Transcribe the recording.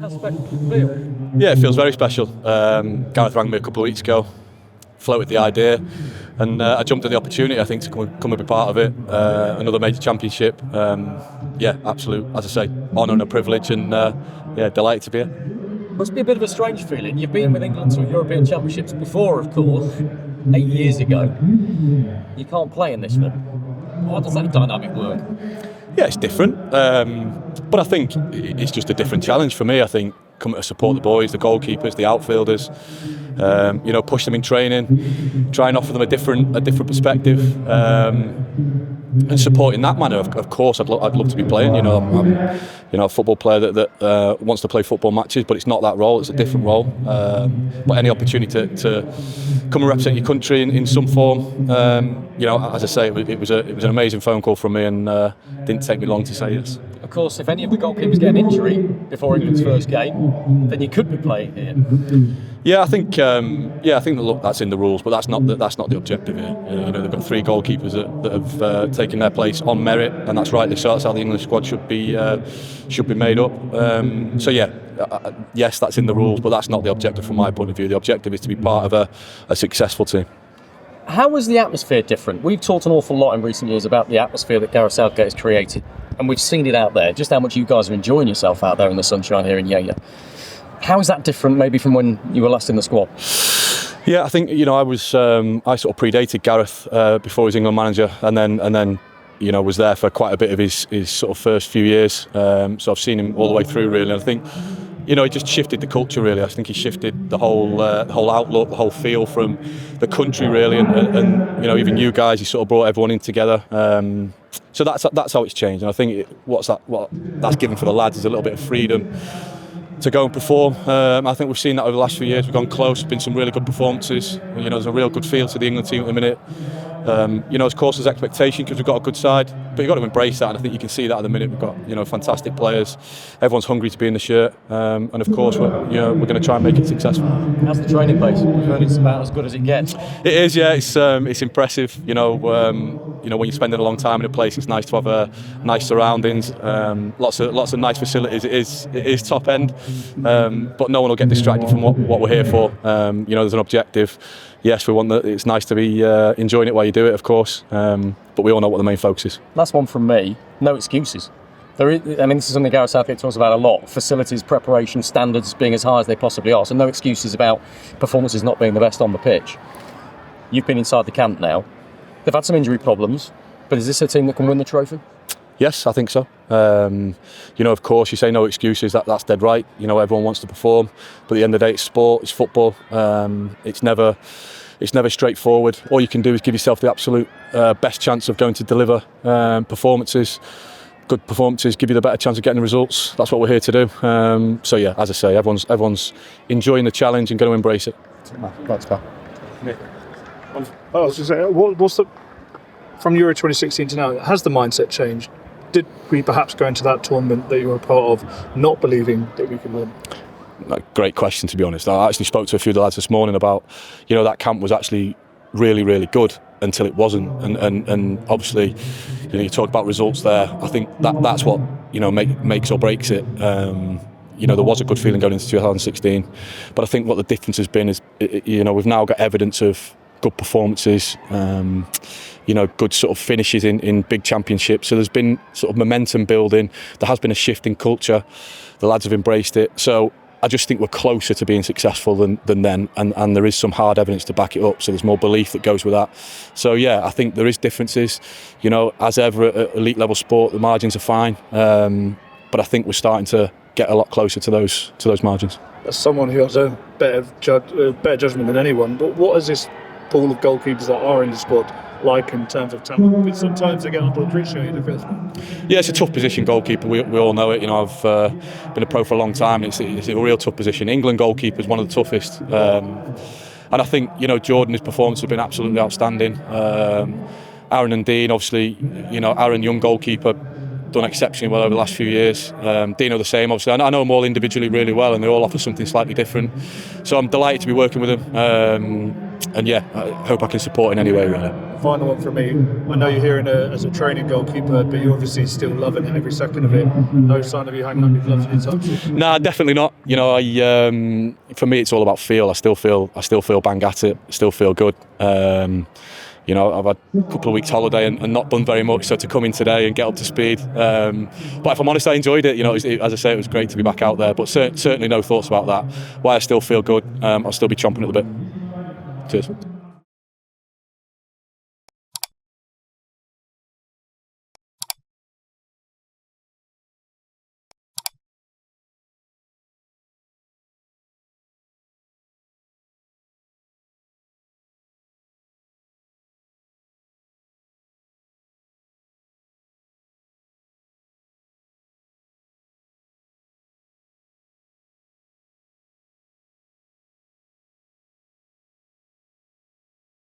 How special does it feel? Yeah, it feels very special. Gareth rang me a couple of weeks ago, floated the idea, and I jumped at the opportunity, I think, to come and be part of it. Another major championship. Yeah, absolute, as I say, honour and a privilege, and yeah, delighted to be here. Must be a bit of a strange feeling. You've been with England to European Championships before, of course, 8 years ago. You can't play in this one. How does that dynamic work? Yeah, it's different, but I think it's just a different challenge for me. I think coming to support the boys, the goalkeepers, the outfielders, push them in training, try and offer them a different perspective, and support in that manner. Of course, I'd love to be playing. I'm a football player that wants to play football matches, but it's not that role. It's a different role. But any opportunity to come and represent your country in some form, as I say, it was an amazing phone call from me, and didn't take me long to say yes. Of course, if any of the goalkeepers get an injury before England's first game, then you could be playing here. Yeah, I think that's in the rules, but that's not the objective here. They've got 3 goalkeepers that have taken their place on merit, and that's rightly so. That's how the English squad should be made up. Yes, that's in the rules, but that's not the objective from my point of view. The objective is to be part of a successful team. How was the atmosphere different? We've talked an awful lot in recent years about the atmosphere that Gareth Southgate has created, and we've seen it out there, just how much you guys are enjoying yourself out there in the sunshine here in Yaya. How is that different maybe from when you were last in the squad? Yeah, I think I sort of predated Gareth before he was England manager, and then was there for quite a bit of his sort of first few years. So I've seen him all the way through, really. And I think he just shifted the culture, really. I think he shifted the whole outlook, the whole feel from the country, really, and even you guys, he sort of brought everyone in together. So that's how it's changed, and I think what that's given for the lads is a little bit of freedom to go and perform. I think we've seen that over the last few years. We've gone close. Been some really good performances. There's a real good feel to the England team at the minute. Of course, there's expectation because we've got a good side, but you've got to embrace that, and I think you can see that at the minute. We've got fantastic players. Everyone's hungry to be in the shirt, and of course we're going to try and make it successful. How's the training pace? I've heard it's about as good as it gets. It is, yeah. It's impressive. When you're spending a long time in a place, it's nice to have nice surroundings, lots of nice facilities. It is top end, but no one will get distracted from what we're here for. There's an objective. Yes, we want that. It's nice to be enjoying it while you do it, of course. But we all know what the main focus is. Last one from me. No excuses. This is something Gareth Southgate talks about a lot. Facilities, preparation, standards being as high as they possibly are. So no excuses about performances not being the best on the pitch. You've been inside the camp now. They've had some injury problems, but is this a team that can win the trophy? Yes, I think so. Of course, you say no excuses. That's dead right. Everyone wants to perform, but at the end of the day, it's sport, it's football. It's never straightforward. All you can do is give yourself the absolute best chance of going to deliver performances. Good performances give you the better chance of getting the results. That's what we're here to do. As I say, everyone's enjoying the challenge and going to embrace it. Thanks, pal. I was just saying, what's from Euro 2016 to now? Has the mindset changed? Did we perhaps go into that tournament that you were a part of not believing that we could win? Great question, to be honest. I actually spoke to a few of the lads this morning about, that camp was actually really, really good until it wasn't. And obviously, you talk about results there. I think that's what, makes or breaks it. There was a good feeling going into 2016. But I think what the difference has been is, we've now got evidence of good performances, good sort of finishes in big championships. So there's been sort of momentum building. There has been a shift in culture. The lads have embraced it. So I just think we're closer to being successful than then, and there is some hard evidence to back it up. So there's more belief that goes with that. So I think there is differences. As ever at elite level sport, the margins are fine, but I think we're starting to get a lot closer to those margins. As someone who has a better judgment than anyone, but what is this pool of goalkeepers that are in the squad like in terms of talent? Because sometimes they get underappreciated. Yeah, it's a tough position, goalkeeper. We all know it. I've been a pro for a long time. It's a real tough position. England goalkeeper is one of the toughest. And I think Jordan, his performance has been absolutely outstanding. Aaron and Dean, obviously, Aaron, young goalkeeper, done exceptionally well over the last few years. Dino the same, obviously. I know them all individually really well, and they all offer something slightly different. So I'm delighted to be working with them. And yeah, I hope I can support in any way, really. Final one from me. I know you're here as a training goalkeeper, but you're obviously still loving every second of it. No sign of you hanging on your gloves anytime. Nah, definitely not. You know, for me, it's all about feel. I still feel bang at it. Still feel good. You know, I've had a couple of weeks holiday and not done very much, so to come in today and get up to speed. But if I'm honest, I enjoyed it. You know, as I say, it was great to be back out there. But certainly no thoughts about that. Why I still feel good, I'll still be chomping at the bit. Cheers.